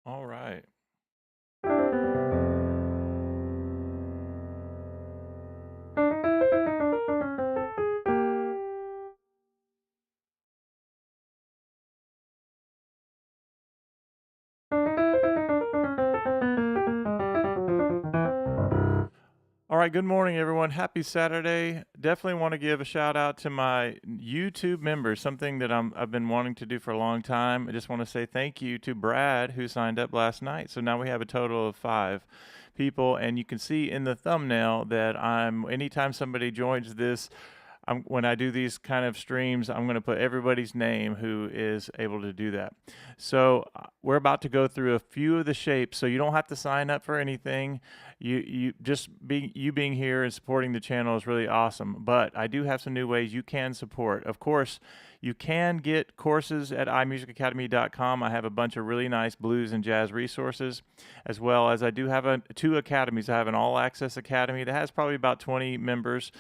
All right. All right, good morning, everyone. Happy Saturday. Definitely want to give a shout out to my YouTube members, something that I've been wanting to do for a long time. I just want to say thank you to Brad, who signed up last night. So now we have a total of 5 people, and you can see in the thumbnail that anytime somebody joins this, when I do these kind of streams, I'm going to put everybody's name who is able to do that. So we're about to go through a few of the shapes, so you don't have to sign up for anything. You being here and supporting the channel is really awesome. But I do have some new ways you can support. Of course, you can get courses at iMusicAcademy.com. I have a bunch of really nice blues and jazz resources, as well as I do have 2 academies. I have an all-access academy that has probably about 20 members,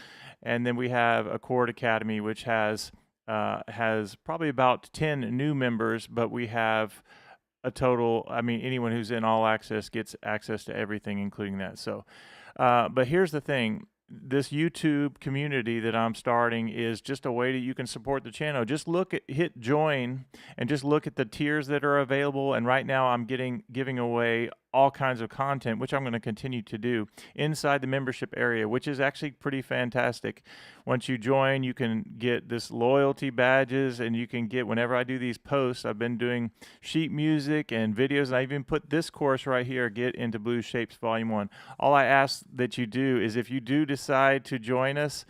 and then we have a Chord Academy, which has probably about 10 new members, but we have a total, anyone who's in all access gets access to everything, including that. So, but here's the thing. This YouTube community that I'm starting is just a way that you can support the channel. Just hit join and just look at the tiers that are available. And right now I'm giving away all kinds of content, which I'm going to continue to do inside the membership area, which is actually pretty fantastic. Once you join, you can get this loyalty badges, and you can get, whenever I do these posts, I've been doing sheet music and videos, and I even put this course right here, Get Into Blues Shapes Volume 1. All I ask that you do is, if you do decide to join us,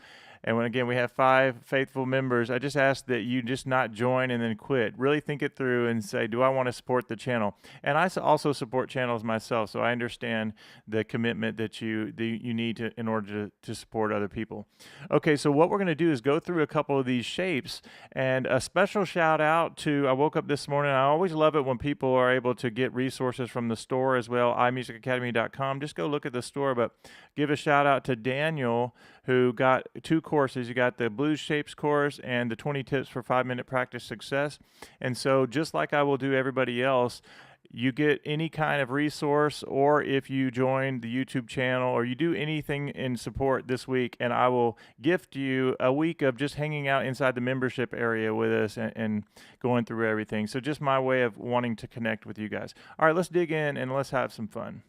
and again, we have 5 faithful members, I just ask that you just not join and then quit. Really think it through and say, do I want to support the channel? And I also support channels myself, so I understand the commitment that you need in order to support other people. Okay, so what we're going to do is go through a couple of these shapes, and a special shout out to, I woke up this morning, I always love it when people are able to get resources from the store as well, iMusicAcademy.com. Just go look at the store, but give a shout out to Daniel, who got 2 courses. You got the Blues Shapes course and the 20 Tips for 5-Minute Practice Success. And so just like I will do everybody else, you get any kind of resource, or if you join the YouTube channel or you do anything in support this week, and I will gift you a week of just hanging out inside the membership area with us and going through everything. So just my way of wanting to connect with you guys. All right, let's dig in and let's have some fun.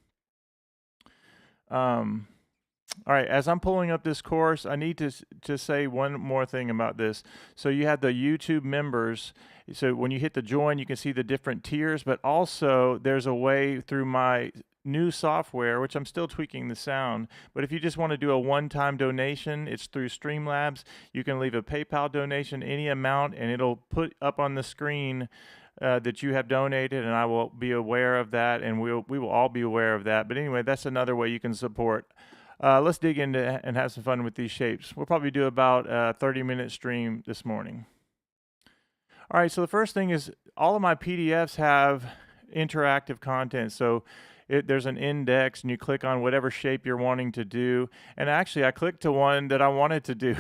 All right, as I'm pulling up this course, I need to say one more thing about this. So you have the YouTube members. So when you hit the join, you can see the different tiers, but also there's a way through my new software, which I'm still tweaking the sound, but if you just want to do a one-time donation, it's through Streamlabs. You can leave a PayPal donation, any amount, and it'll put up on the screen that you have donated, and I will be aware of that, and we will all be aware of that. But anyway, that's another way you can support. Let's dig into and have some fun with these shapes. We'll probably do about a 30-minute stream this morning. All right, so the first thing is, all of my PDFs have interactive content. So there's an index, and you click on whatever shape you're wanting to do. And actually, I clicked to one that I wanted to do.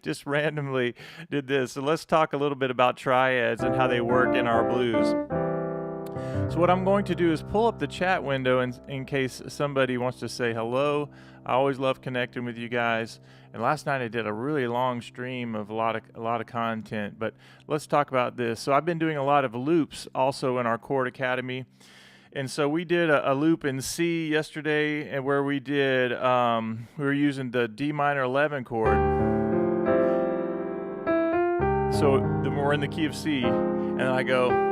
Just randomly did this. So let's talk a little bit about triads and how they work in our blues. So what I'm going to do is pull up the chat window in case somebody wants to say hello. I always love connecting with you guys. And last night I did a really long stream of a lot of content, but let's talk about this. So I've been doing a lot of loops also in our Chord Academy. And so we did a loop in C yesterday, and where we did, we were using the D minor 11 chord. So then we're in the key of C, and I go.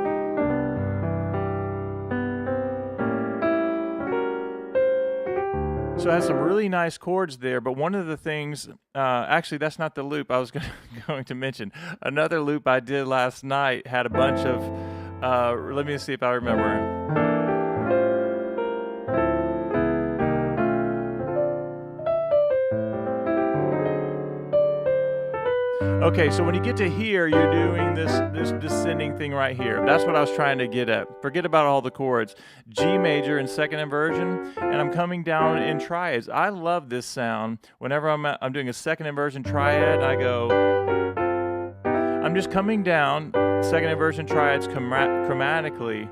So it has some really nice chords there, but one of the things, actually that's not the loop I was going to mention. Another loop I did last night had a bunch of, let me see if I remember. Okay, so when you get to here, you're doing this descending thing right here. That's what I was trying to get at. Forget about all the chords. G major in second inversion, and I'm coming down in triads. I love this sound. Whenever I'm doing a second inversion triad, I go. I'm just coming down second inversion triads chromatically.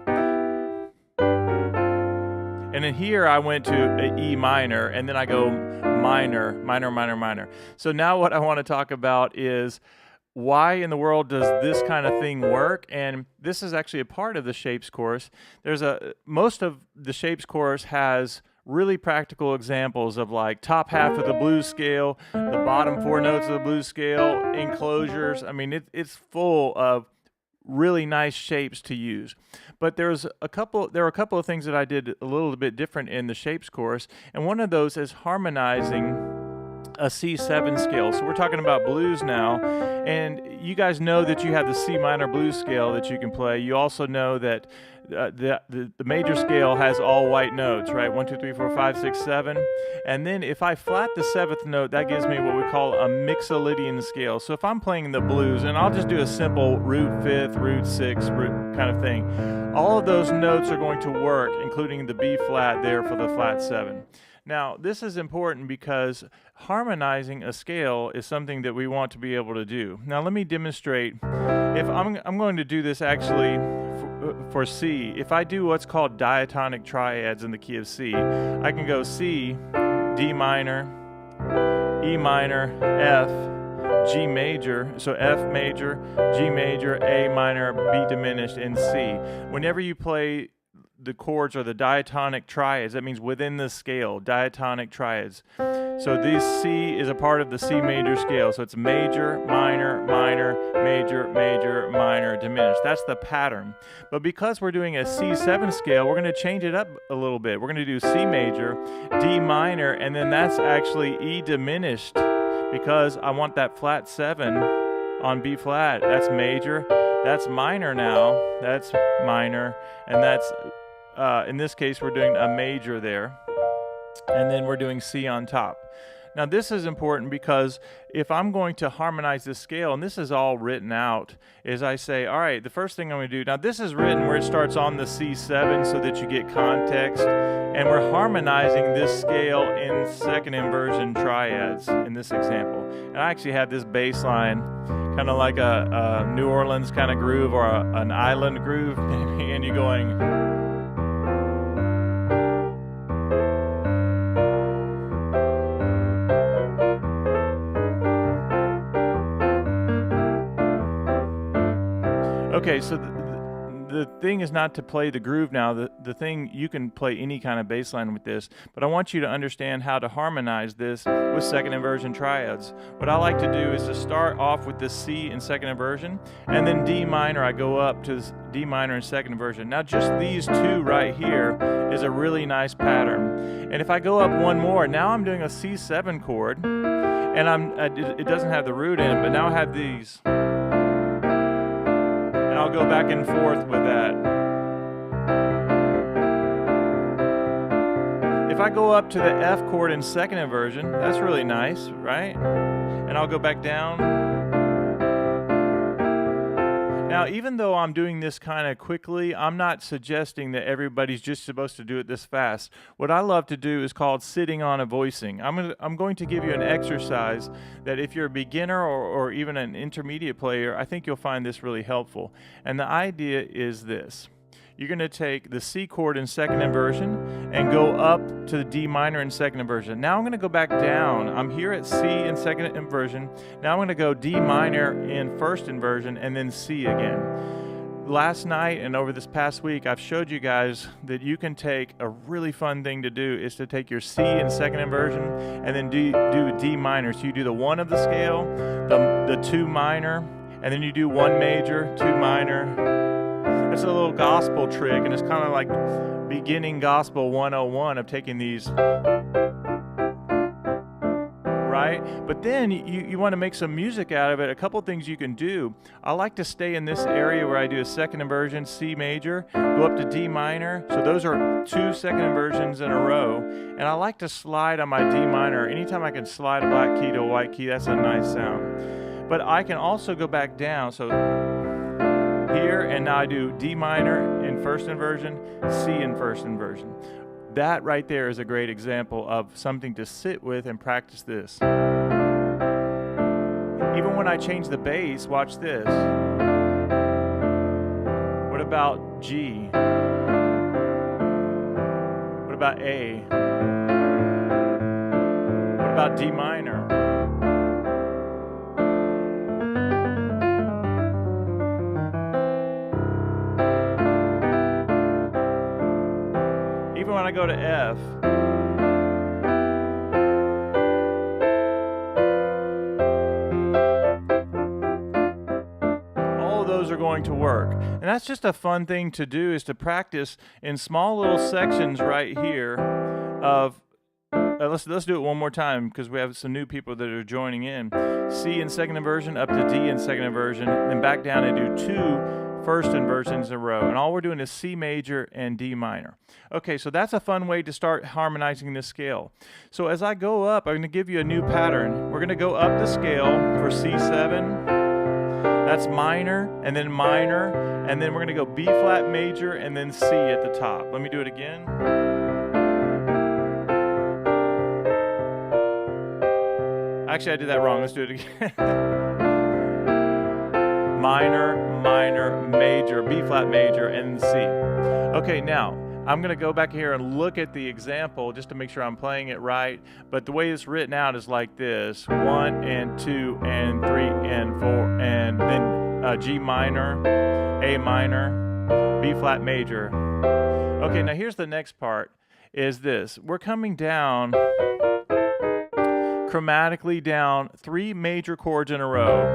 And then here I went to a E minor, and then I go minor, minor, minor, minor. So now what I want to talk about is why in the world does this kind of thing work? And this is actually a part of the shapes course. Most of the shapes course has really practical examples of like top half of the blues scale, the bottom 4 notes of the blues scale, enclosures. I mean, it's full of really nice shapes to use. But there are a couple of things that I did a little bit different in the shapes course, and one of those is harmonizing a C7 scale. So we're talking about blues now, and you guys know that you have the C minor blues scale that you can play. You also know that the major scale has all white notes, right? 1, 2, 3, 4, 5, 6, 7. And then if I flat the 7th note, that gives me what we call a mixolydian scale. So if I'm playing the blues, and I'll just do a simple root 5th, root 6th, root kind of thing, all of those notes are going to work, including the B flat there for the flat 7. Now, this is important because harmonizing a scale is something that we want to be able to do. Now, let me demonstrate. If I'm going to do this actually for C. If I do what's called diatonic triads in the key of C, I can go C, D minor, E minor, F, G major, so F major, G major, A minor, B diminished, and C. Whenever you play the chords or the diatonic triads, that means within the scale, diatonic triads. So this C is a part of the C major scale. So it's major, minor, minor, major, major, minor, diminished. That's the pattern. But because we're doing a C7 scale, we're going to change it up a little bit. We're going to do C major, D minor, and then that's actually E diminished because I want that flat 7 on B flat. That's major. That's minor now. That's minor. And that's in this case, we're doing a major there, and then we're doing C on top. Now, this is important because if I'm going to harmonize this scale, and this is all written out, is I say, all right, the first thing I'm going to do, now this is written where it starts on the C7 so that you get context, and we're harmonizing this scale in second inversion triads in this example. And I actually have this bass line, kind of like a New Orleans kind of groove or an island groove, and you're going... Okay, so the thing is not to play the groove now. The thing, you can play any kind of bass line with this, but I want you to understand how to harmonize this with second inversion triads. What I like to do is to start off with the C in second inversion, and then D minor, I go up to D minor in second inversion. Now just these two right here is a really nice pattern. And if I go up one more, now I'm doing a C7 chord, and it doesn't have the root in it, but now I have these. I'll go back and forth with that. If I go up to the F chord in second inversion, that's really nice, right? And I'll go back down. Now, even though I'm doing this kind of quickly, I'm not suggesting that everybody's just supposed to do it this fast. What I love to do is called sitting on a voicing. I'm going to give you an exercise that if you're a beginner or even an intermediate player, I think you'll find this really helpful. And the idea is this. You're going to take the C chord in second inversion and go up to the D minor in second inversion. Now I'm going to go back down. I'm here at C in second inversion. Now I'm going to go D minor in first inversion and then C again. Last night and over this past week, I've showed you guys that you can take a really fun thing to do is to take your C in second inversion and then do D minor. So you do the 1 of the scale, the 2 minor, and then you do 1 major, 2 minor. It's a little gospel trick, and it's kind of like beginning gospel 101 of taking these, right? But then you want to make some music out of it. A couple things you can do. I like to stay in this area where I do a second inversion, C major, go up to D minor. So those are 2 second inversions in a row. And I like to slide on my D minor. Anytime I can slide a black key to a white key, that's a nice sound. But I can also go back down. So here, and now I do D minor in first inversion, C in first inversion. That right there is a great example of something to sit with and practice this. Even when I change the bass, watch this. What about G? What about A? What about D minor? Even when I go to F, all of those are going to work. And that's just a fun thing to do, is to practice in small little sections right here of let's do it one more time, because we have some new people that are joining in. C in second inversion up to D in second inversion, then back down and do 2 first inversions in a row. And all we're doing is C major and D minor. Okay, so that's a fun way to start harmonizing this scale. So as I go up, I'm going to give you a new pattern. We're going to go up the scale for C7. That's minor, and then we're going to go B flat major, and then C at the top. Let me do it again. Actually, I did that wrong. Let's do it again. Minor, minor, major, B flat major, and C. Okay, now I'm going to go back here and look at the example just to make sure I'm playing it right. But the way it's written out is like this: 1 and 2 and 3 and 4, and then G minor, A minor, B flat major. Okay, now here's the next part, is this. We're coming down chromatically down 3 major chords in a row,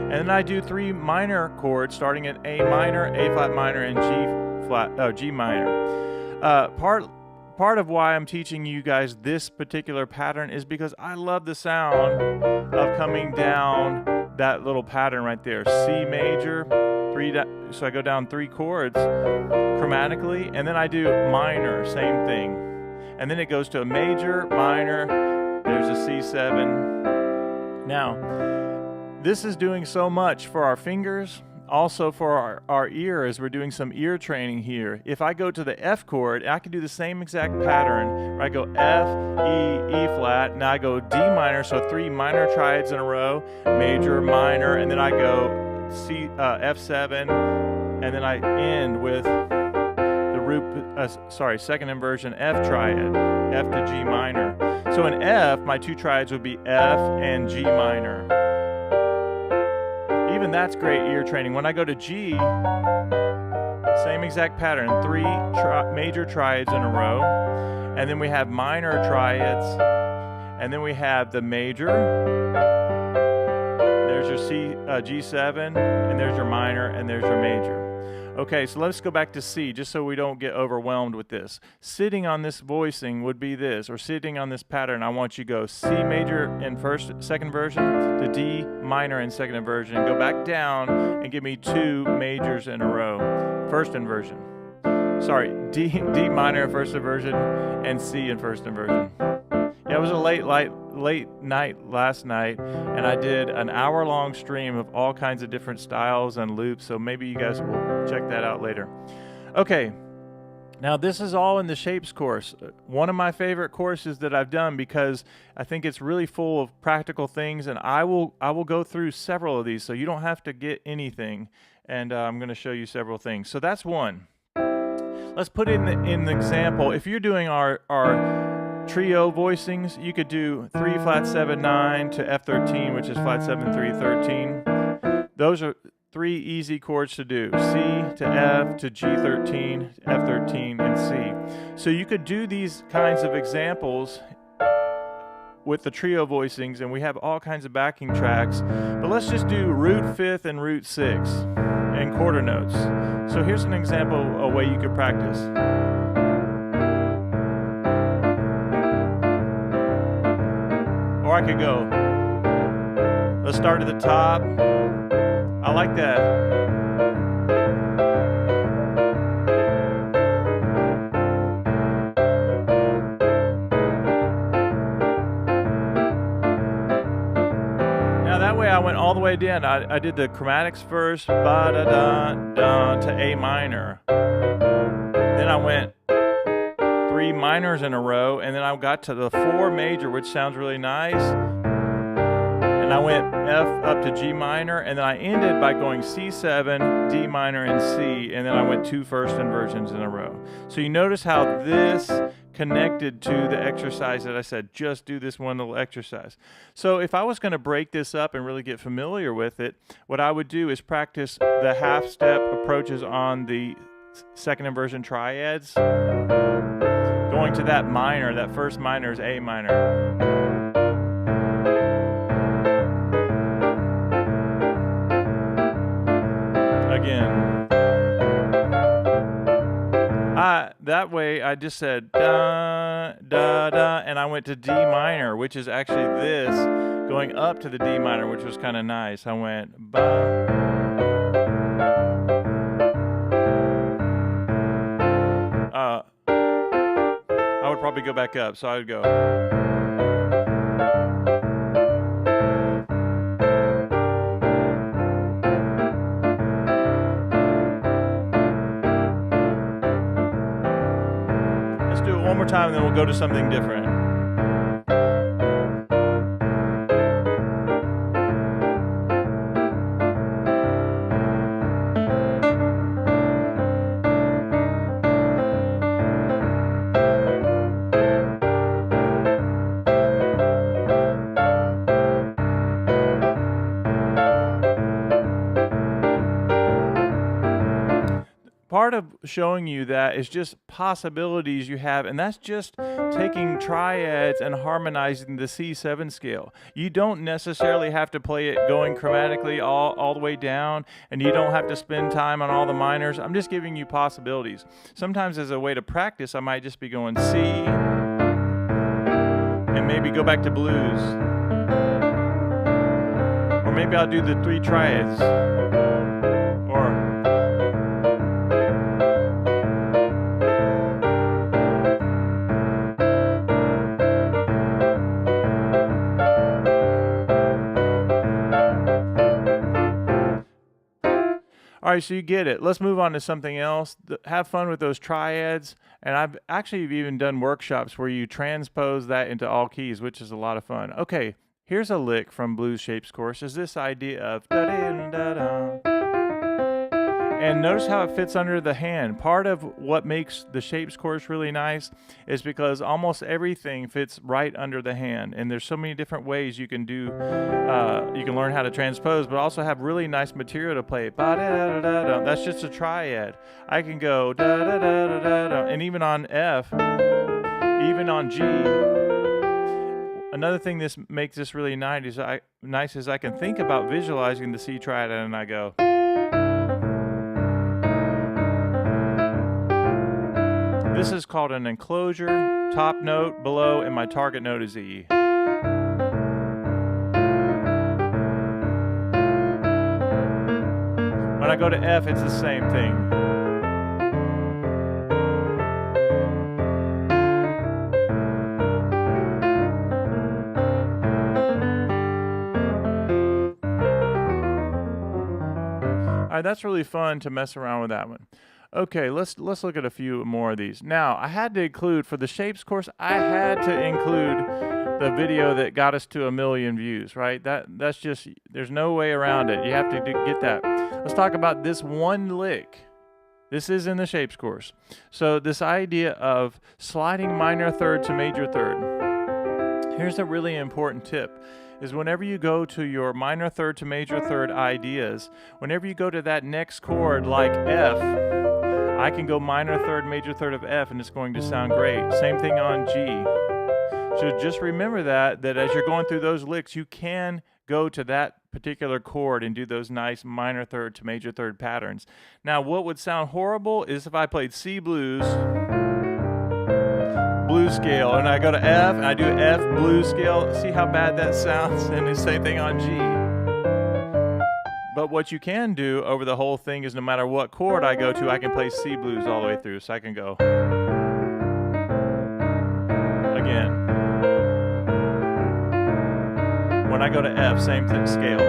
and then I do 3 minor chords starting at A minor, A flat minor, and G minor. Part of why I'm teaching you guys this particular pattern is because I love the sound of coming down that little pattern right there. C major, so I go down 3 chords chromatically, and then I do minor, same thing, and then it goes to a major, minor. There's a C7. Now, this is doing so much for our fingers, also for our ear, as we're doing some ear training here. If I go to the F chord, I can do the same exact pattern where I go F, E, E flat, now I go D minor, so 3 minor triads in a row, major, minor, and then I go F7, and then I end with the second inversion F triad, F to G minor. So in F, my 2 triads would be F and G minor. Even that's great ear training. When I go to G, same exact pattern, 3 major triads in a row, and then we have minor triads, and then we have the major. There's your G7, and there's your minor, and there's your major. Okay, so let's go back to C, just so we don't get overwhelmed with this. Sitting on this voicing would be this, or sitting on this pattern, I want you to go C major in second version, to D minor in second inversion, and go back down and give me 2 majors in a row, first inversion. Sorry, D minor in first inversion, and C in first inversion. Yeah, it was a late night last night, and I did an hour-long stream of all kinds of different styles and loops, so maybe you guys will check that out later. Okay, now this is all in the Shapes course. One of my favorite courses that I've done, because I think it's really full of practical things, and I will go through several of these, so you don't have to get anything, and I'm going to show you several things. So that's one. Let's put in the example. If you're doing our trio voicings, you could do 3 flat 7 9 to F13, which is flat 7 3 13. Those are 3 easy chords to do: C to F to G13, F13, and C. So you could do these kinds of examples with the trio voicings, and we have all kinds of backing tracks. But let's just do root 5th and root 6 and quarter notes. So here's an example of a way you could practice. Or I could go, let's start at the top. I like that. Now that way I went all the way down. I did the chromatics first, ba-da-da-da, to A minor. Then I went 3 minors in a row, and then I got to the 4 major, which sounds really nice. And and I went F up to G minor, and then I ended by going C7, D minor, and C, and then I went 2 first inversions in a row. So you notice how this connected to the exercise that I said, just do this one little exercise. So if I was going to break this up and really get familiar with it, what I would do is practice the half-step approaches on the second inversion triads, going to that minor. That first minor is A minor. Again. That way I just said da, da, da, and I went to D minor, which is actually this, going up to the D minor, which was kind of nice. I went ba. I would probably go back up, so I would go. Let's do it one more time, and then we'll go to something different. Part of showing you that is just possibilities you have, and that's just taking triads and harmonizing the C7 scale. You don't necessarily have to play it going chromatically all the way down, and you don't have to spend time on all the minors. I'm just giving you possibilities. Sometimes as a way to practice, I might just be going C, and maybe go back to blues. Or maybe I'll do the 3 triads. All right, so you get it. Let's move on to something else. Have fun with those triads. And I've actually even done workshops where you transpose that into all keys, which is a lot of fun. Okay, here's a lick from Blues Shapes course, is this idea of da-da-da-da. And notice how it fits under the hand. Part of what makes the Shapes course really nice is because almost everything fits right under the hand. And there's so many different ways you can do, you can learn how to transpose, but also have really nice material to play. Ba-da-da-da-da. That's just a triad. I can go da-da-da-da-da. And even on F, even on G. Another thing this makes this really nice is I can think about visualizing the C triad and I go. This is called an enclosure, top note, below, and my target note is E. When I go to F, it's the same thing. All right, that's really fun to mess around with that one. Okay, let's look at a few more of these. Now, I had to include, for the Shapes course, I had to include the video that got us to 1 million views, right? That's just, there's no way around it. You have to get that. Let's talk about this one lick. This is in the Shapes course. So this idea of sliding minor third to major third. Here's a really important tip. Is whenever you go to your minor third to major third ideas, whenever you go to that next chord like F, I can go minor third, major third of F, and it's going to sound great. Same thing on G. So just remember that as you're going through those licks, you can go to that particular chord and do those nice minor third to major third patterns. Now, what would sound horrible is if I played C blues, blues scale, and I go to F, and I do F blues scale. See how bad that sounds? And the same thing on G. But what you can do over the whole thing is no matter what chord I go to, I can play C blues all the way through. So I can go again. When I go to F, same thing, scale.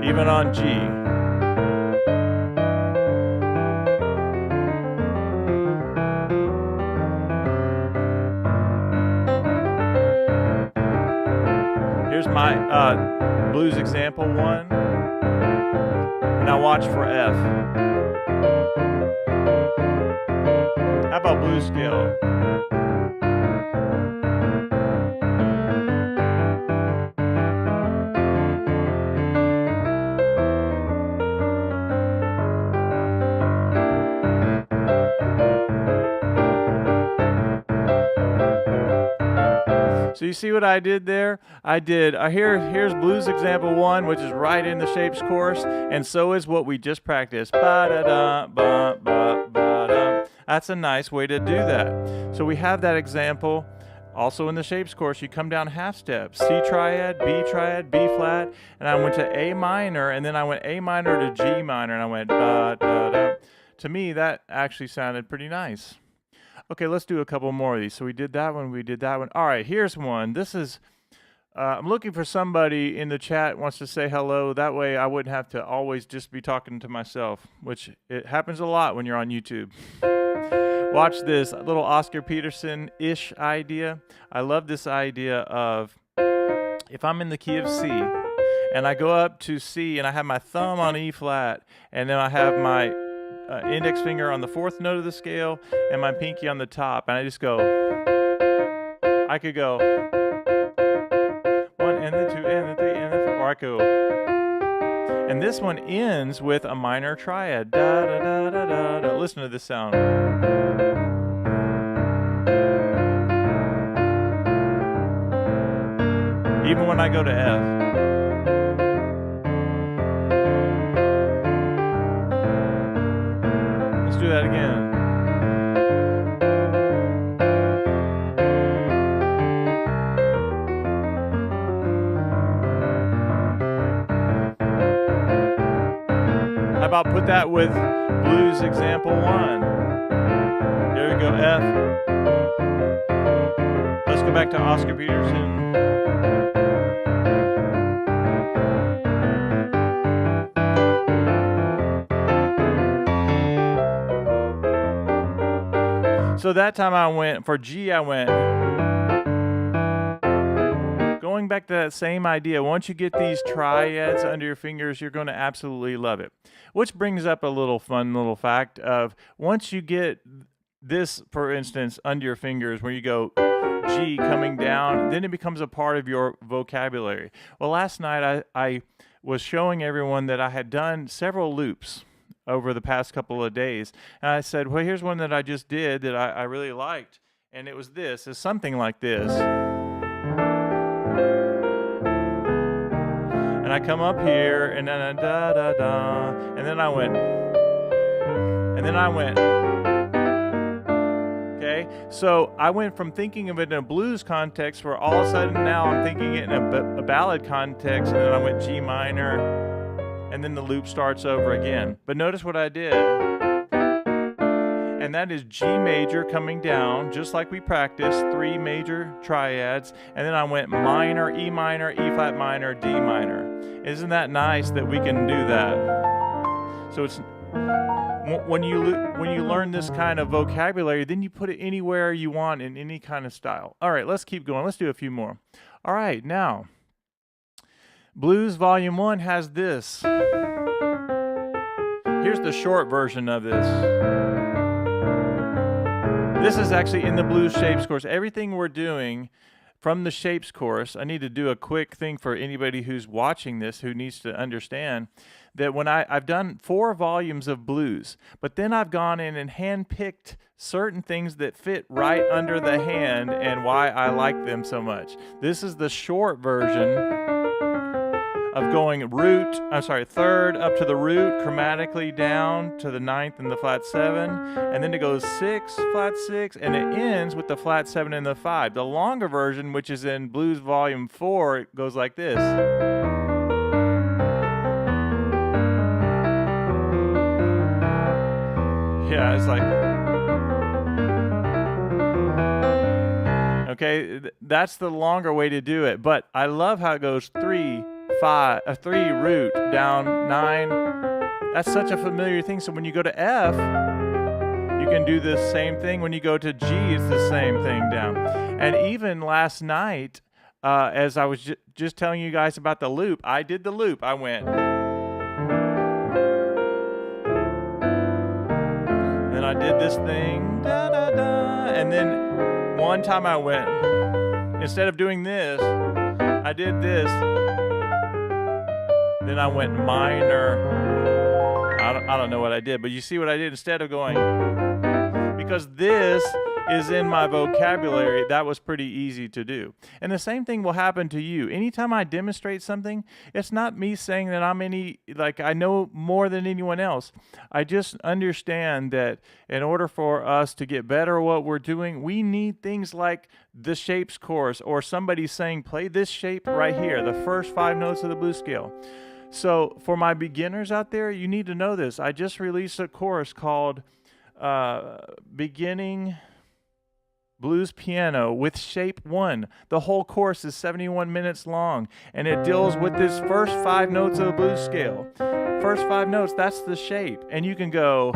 Even on G. here's my blues example 1. Now watch for F. How about blues scale? So you see what I did there? I did, here's blues example 1, which is right in the shapes course, and so is what we just practiced. Ba-da-da, ba-ba-ba-da. That's a nice way to do that. So we have that example. Also in the shapes course, you come down half steps, C triad, B flat, and I went to A minor, and then I went A minor to G minor, and I went ba-da-da. To me, that actually sounded pretty nice. Okay, let's do a couple more of these. So we did that one, we did that one. All right, here's one. This is, I'm looking for somebody in the chat wants to say hello. That way I wouldn't have to always just be talking to myself, which it happens a lot when you're on YouTube. Watch this little Oscar Peterson-ish idea. I love this idea of if I'm in the key of C and I go up to C and I have my thumb on E flat and then I have my index finger on the 4th note of the scale and my pinky on the top, and I just go, I could go 1 and then 2 and then 3 and then 4, or I could go, and this one ends with a minor triad. Da da da da da da. Listen to this sound. Even when I go to F. Do that again. How about put that with blues example 1? There we go, F. Let's go back to Oscar Peterson. So that time I went, for G I went, going back to that same idea, once you get these triads under your fingers, you're going to absolutely love it. Which brings up a little fun little fact of, once you get this, for instance, under your fingers, where you go G coming down, then it becomes a part of your vocabulary. Well, last night I was showing everyone that I had done several loops over the past couple of days, and I said, well, here's one that I just did that I really liked, and it was this. It's something like this, and I come up here and then da da da, and then I went, okay. So I went from thinking of it in a blues context, where all of a sudden now I'm thinking it in a ballad context, and then I went G minor, and then the loop starts over again. But notice what I did. And that is G major coming down, just like we practiced, 3 major triads. And then I went minor, E flat minor, D minor. Isn't that nice that we can do that? So it's, when you learn this kind of vocabulary, then you put it anywhere you want in any kind of style. All right, let's keep going. Let's do a few more. All right, now, Blues Volume 1 has this. Here's the short version of this. This is actually in the blues shapes course. Everything we're doing from the shapes course, I need to do a quick thing for anybody who's watching this who needs to understand that when I've done 4 volumes of blues, but then I've gone in and handpicked certain things that fit right under the hand and why I like them so much. This is the short version of going third up to the root, chromatically down to the 9th and the flat 7, and then it goes 6, flat 6, and it ends with the flat 7 and the 5. The longer version, which is in Blues Volume 4, it goes like this. Yeah, it's like, okay, that's the longer way to do it, but I love how it goes 3, 5, 3 root down 9. That's such a familiar thing. So when you go to F, you can do the same thing. When you go to G, it's the same thing down. And even last night, as I was just telling you guys about the loop, I did the loop. I went. Then I did this thing, da da da, and then one time I went, instead of doing this, I did this, then I went minor. I don't know what I did, but you see what I did instead of going, because this is in my vocabulary, that was pretty easy to do. And the same thing will happen to you. Anytime I demonstrate something, it's not me saying that I know more than anyone else. I just understand that in order for us to get better at what we're doing, we need things like the shapes course, or somebody saying, play this shape right here, the first 5 notes of the blues scale. So for my beginners out there, you need to know this. I just released a course called Beginning Blues Piano with Shape 1. The whole course is 71 minutes long, and it deals with this first 5 notes of the blues scale. First 5 notes, that's the shape. And you can go,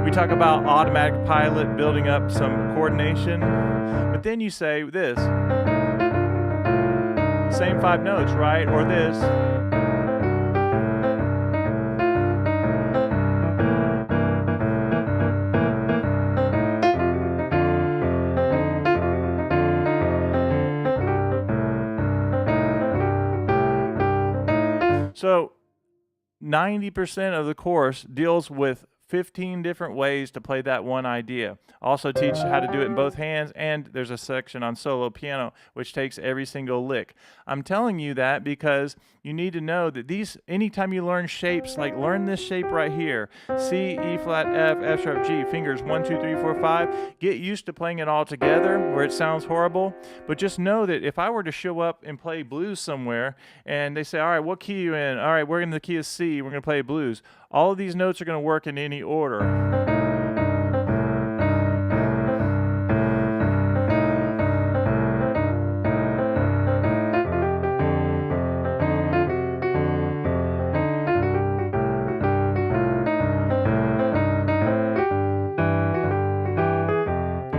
we talk about automatic pilot, building up some coordination, but then you say this, same 5 notes, right? Or this. So 90% of the course deals with 15 different ways to play that one idea. Also teach how to do it in both hands, and there's a section on solo piano which takes every single lick. I'm telling you that because you need to know that anytime you learn shapes, like learn this shape right here, C, E flat, F, F sharp, G, fingers 1, 2, 3, 4, 5, get used to playing it all together where it sounds horrible, but just know that if I were to show up and play blues somewhere and they say, all right, what key are you in? All right, we're in the key of C, we're going to play blues. All of these notes are going to work in any order.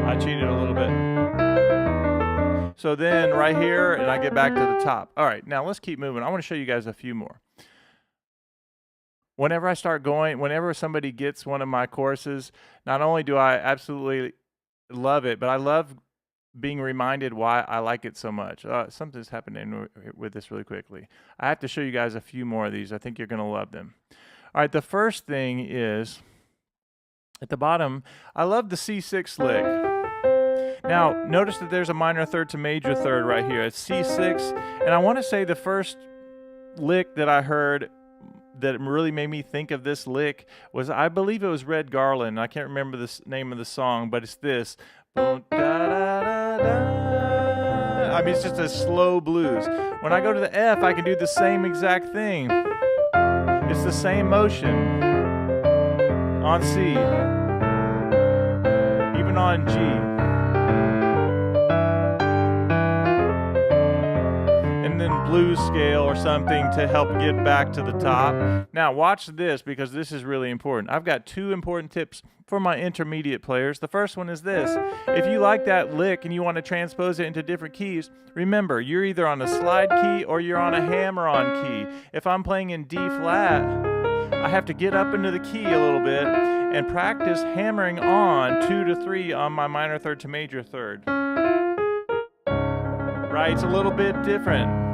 I cheated a little bit. So then right here, and I get back to the top. All right, now let's keep moving. I want to show you guys a few more. Whenever somebody gets one of my courses, not only do I absolutely love it, but I love being reminded why I like it so much. Something's happening with this really quickly. I have to show you guys a few more of these. I think you're going to love them. All right, the first thing is, at the bottom, I love the C6 lick. Now, notice that there's a minor third to major third right here. It's C6, and I want to say the first lick that I heard that really made me think of this lick was, I believe it was Red Garland. I can't remember the name of the song, but it's this. I mean, it's just a slow blues. When I go to the F, I can do the same exact thing. It's the same motion on C, even on G. Blues scale or something to help get back to the top. Now watch this, because this is really important. I've got 2 important tips for my intermediate players. The first one is this. If you like that lick and you want to transpose it into different keys, remember, you're either on a slide key or you're on a hammer-on key. If I'm playing in D flat, I have to get up into the key a little bit and practice hammering on 2 to 3 on my minor third to major third. Right? It's a little bit different.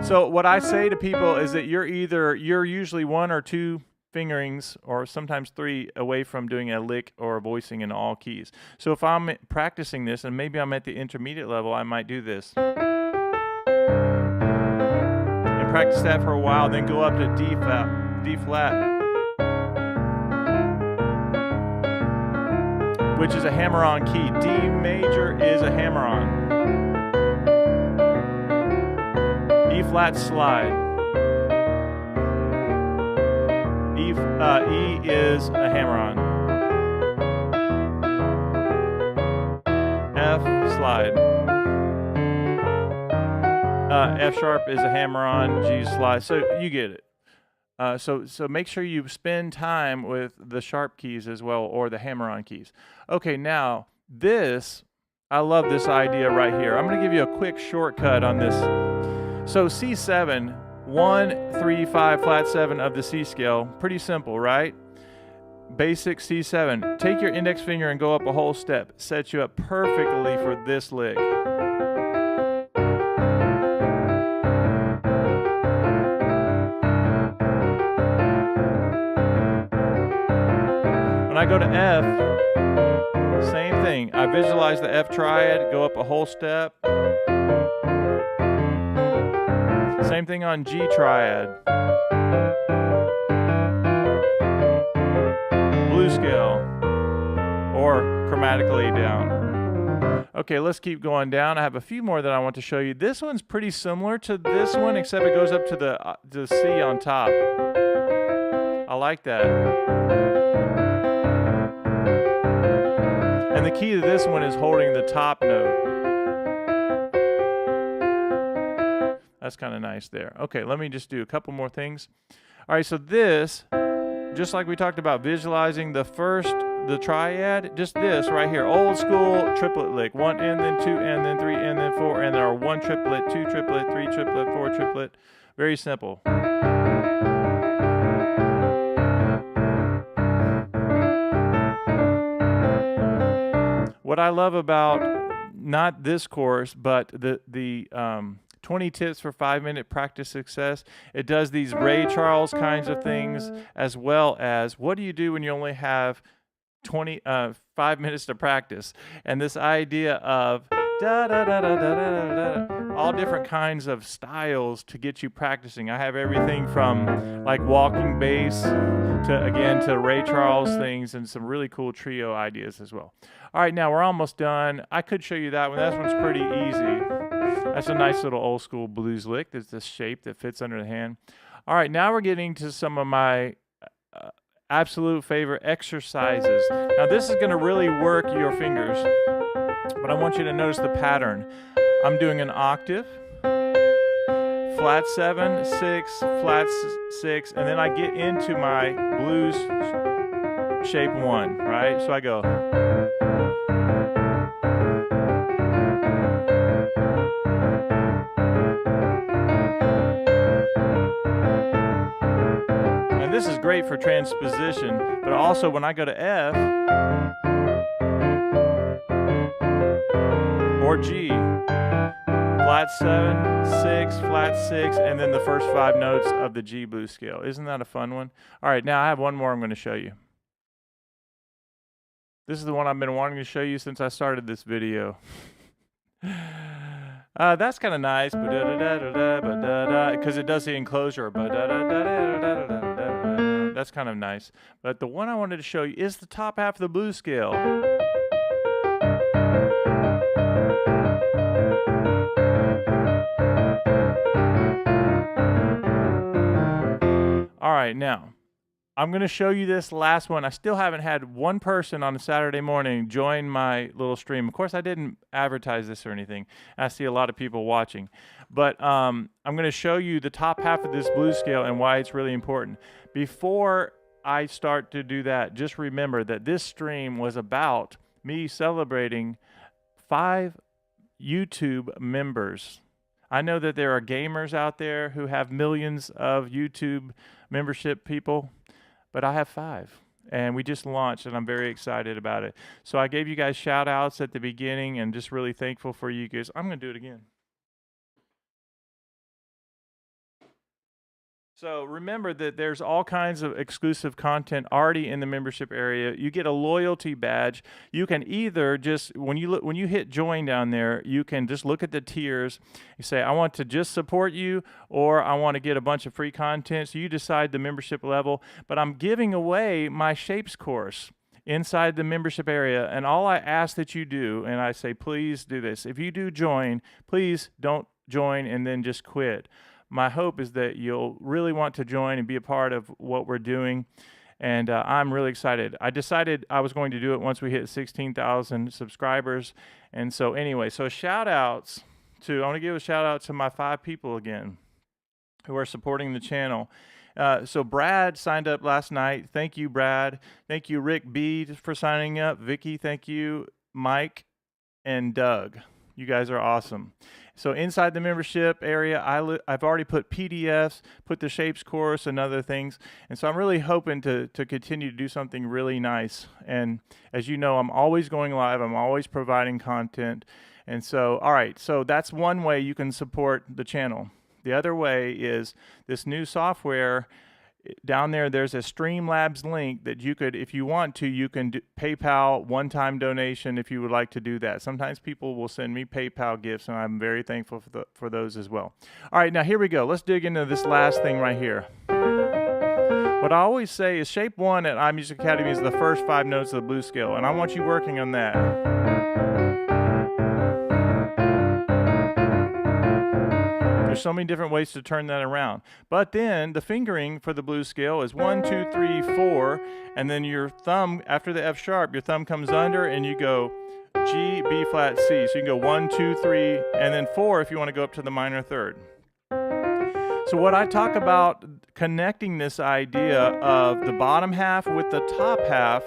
So what I say to people is that you're usually 1 or 2 fingerings, or sometimes 3, away from doing a lick or a voicing in all keys. So if I'm practicing this, and maybe I'm at the intermediate level, I might do this. And practice that for a while, then go up to D flat, which is a hammer-on key. D major is a hammer-on. E flat slide. E is a hammer-on. F slide. F sharp is a hammer-on. G slide. So you get it. So make sure you spend time with the sharp keys as well, or the hammer-on keys. Okay, now this I love this idea right here. I'm going to give you a quick shortcut on this. So C7, 1, 3, 5, flat 7 of the C scale. Pretty simple, right? Basic C7. Take your index finger and go up a whole step. Sets you up perfectly for this lick. When I go to F, same thing. I visualize the F triad, go up a whole step. Same thing on G triad. Blue scale, or chromatically down. Okay, let's keep going down. I have a few more that I want to show you. This one's pretty similar to this one, except it goes up to the C on top. I like that. And the key to this one is holding the top note. That's kind of nice there. Okay, let me just do a couple more things. All right, so this, just like we talked about visualizing the triad, just this right here, old school triplet lick. 1 and then 2 and then 3 and then 4, and there are 1 triplet, 2 triplet, 3 triplet, 4 triplet. Very simple. What I love about not this course, but the 20 tips for 5-minute practice success, it does these Ray Charles kinds of things, as well as what do you do when you only have 5 minutes to practice, and this idea of all different kinds of styles to get you practicing. I have everything from like walking bass to Ray Charles things, and some really cool trio ideas as well. All right, now we're almost done. I could show you that one. That one's pretty easy. That's a nice little old school blues lick. There's this shape that fits under the hand. All right, now we're getting to some of my absolute favorite exercises. Now this is going to really work your fingers, but I want you to notice the pattern. I'm doing an octave, flat 7, 6, flat 6, and then I get into my blues shape 1, right? So I go. This is great for transposition, but also when I go to F or G, flat 7, 6, flat 6, and then the first 5 notes of the G blues scale. Isn't that a fun one? All right, now I have one more I'm going to show you. This is the one I've been wanting to show you since I started this video. That's kind of nice, because it does the enclosure. That's kind of nice. But the one I wanted to show you is the top half of the blues scale. All right, now I'm going to show you this last one. I still haven't had one person on a Saturday morning join my little stream. Of course, I didn't advertise this or anything. I see a lot of people watching. But I'm going to show you the top half of this blues scale and why it's really important. Before I start to do that, just remember that this stream was about me celebrating 5 YouTube members. I know that there are gamers out there who have millions of YouTube membership people, but I have 5, and we just launched, and I'm very excited about it. So I gave you guys shout outs at the beginning, and just really thankful for you guys. I'm going to do it again. So remember that there's all kinds of exclusive content already in the membership area. You get a loyalty badge. You can either just, when you hit join down there, you can just look at the tiers. You say, I want to just support you, or I want to get a bunch of free content. So you decide the membership level. But I'm giving away my Shapes course inside the membership area. And all I ask that you do, and I say, please do this. If you do join, please don't join and then just quit. My hope is that you'll really want to join and be a part of what we're doing, and I'm really excited. I decided I was going to do it once we hit 16,000 subscribers, and so anyway, so I want to give a shout out to my 5 people again who are supporting the channel. So Brad signed up last night. Thank you, Brad. Thank you, Rick B, for signing up. Vicky, thank you. Mike, and Doug. You guys are awesome. So inside the membership area, I've already put PDFs, put the shapes course and other things. And so I'm really hoping to continue to do something really nice. And as you know, I'm always going live. I'm always providing content. And so, all right, so that's one way you can support the channel. The other way is this new software. Down there's a Streamlabs link that you could, if you want to, you can do PayPal one-time donation if you would like to do that. Sometimes people will send me PayPal gifts, and I'm very thankful for those as well. All right, now here we go. Let's dig into this last thing right here. What I always say is shape 1 at iMusicAcademy is the first 5 notes of the blues scale, and I want you working on that. There's so many different ways to turn that around. But then the fingering for the blues scale is 1, 2, 3, 4, and then your thumb, after the F sharp, your thumb comes under and you go G, B flat, C. So you can go 1, 2, 3, and then 4 if you want to go up to the minor third. So what I talk about connecting this idea of the bottom half with the top half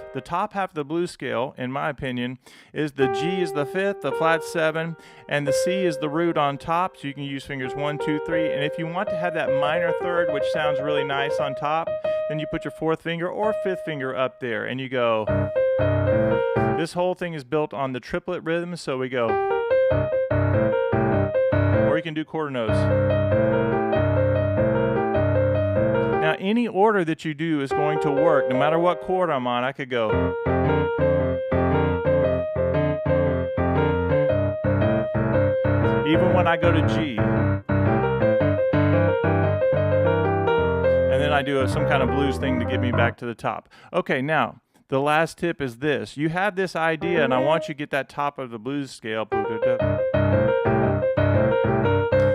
of the blues scale, in my opinion, is the G is the 5th, the flat 7, and the C is the root on top. So you can use fingers 1, 2, 3. And if you want to have that minor third, which sounds really nice on top, then you put your 4th finger or 5th finger up there and you go. This whole thing is built on the triplet rhythm, so we go. Or you can do quarter notes. Now, any order that you do is going to work. No matter what chord I'm on, I could go. Even when I go to G. And then I do some kind of blues thing to get me back to the top. Okay, now, the last tip is this. You have this idea, and I want you to get that top of the blues scale.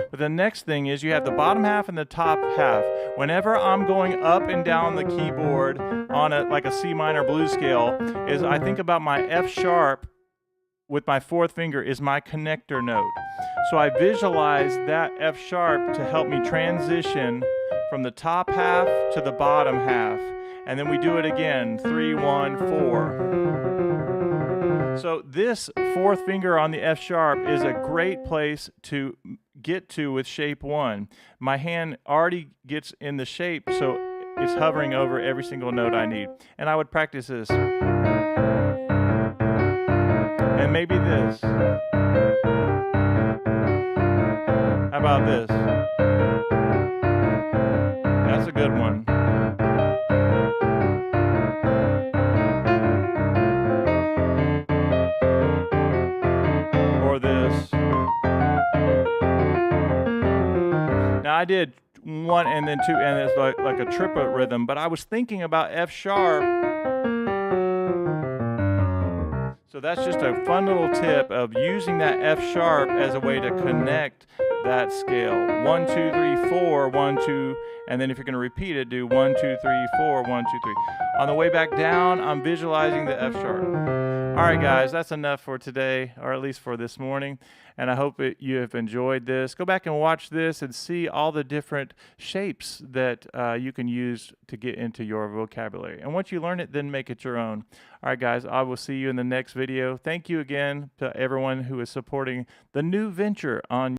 But the next thing is you have the bottom half and the top half. Whenever I'm going up and down the keyboard on like a C minor blues scale, is I think about my F sharp with my 4th finger is my connector note. So I visualize that F sharp to help me transition from the top half to the bottom half. And then we do it again, 3, 1, 4. So this 4th finger on the F sharp is a great place to get to with shape 1. My hand already gets in the shape, so it's hovering over every single note I need. And I would practice this. And maybe this. How about this? That's a good one. Or this. Now I did 1 and then 2, and it's like a triplet rhythm, but I was thinking about F sharp. So that's just a fun little tip of using that F sharp as a way to connect that scale. 1, 2, 3, 4, 1, 2, and then if you're going to repeat it, do 1, 2, 3, 4, 1, 2, 3. On the way back down, I'm visualizing the F sharp. All right, guys, that's enough for today, or at least for this morning. And I hope you have enjoyed this. Go back and watch this and see all the different shapes that you can use to get into your vocabulary. And once you learn it, then make it your own. All right, guys, I will see you in the next video. Thank you again to everyone who is supporting the new venture on